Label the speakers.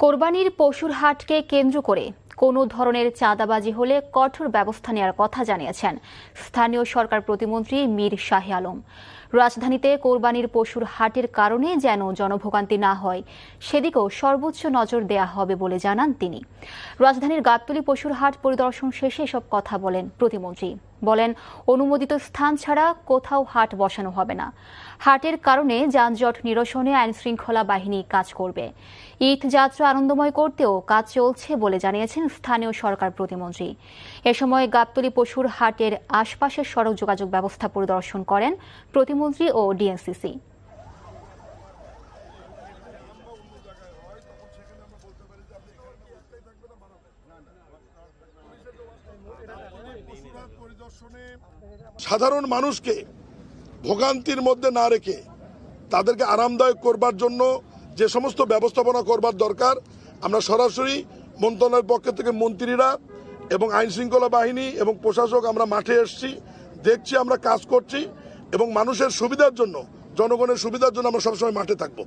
Speaker 1: কোরবানির পশুর হাটকে কেন্দ্র করে কোনো ধরনের চাঁদাবাজি হলে কঠোর ব্যবস্থা নেওয়ার কথা জানিয়েছেন স্থানীয় সরকার প্রতিমন্ত্রী মীর শাহে আলম। রাজধানীতে কোরবানির পশুর হাটের কারণে যেন জনভোগান্তি না হয় সেদিকেও সর্বোচ্চ নজর দেয়া হবে বলে জানান তিনি। রাজধানীর গাবতলী পশুর হাট পরিদর্শন শেষে এসব কথা বলেন প্রতিমন্ত্রী। বলেন, অনুমোদিত স্থান ছাড়া কোথাও হাট বসানো হবে না। হাটের কারণে যানজট নিরসনে আইনশৃঙ্খলা বাহিনী কাজ করবে। ঈদ যাত্রা আনন্দময় করতেও কাজ চলছে বলে জানিয়েছেন স্থানীয় সরকার প্রতিমন্ত্রী। এ সময় গাবতলী পশুর হাটের আশপাশের সড়ক যোগাযোগ ব্যবস্থা পরিদর্শন করেন প্রতিমন্ত্রী ও ডিএনসিসি।
Speaker 2: সাধারণ মানুষকে ভোগান্তির মধ্যে না রেখে তাদেরকে আরামদায়ক করবার জন্য যে সমস্ত ব্যবস্থাপনা করবার দরকার, আমরা সরাসরি মন্ত্রণালয়ের পক্ষ থেকে মন্ত্রীরা এবং আইনশৃঙ্খলা বাহিনী এবং প্রশাসক আমরা মাঠে এসেছি, দেখছি, আমরা কাজ করছি এবং মানুষের সুবিধার জন্য, জনগণের সুবিধার জন্য আমরা সবসময় মাঠে থাকবো।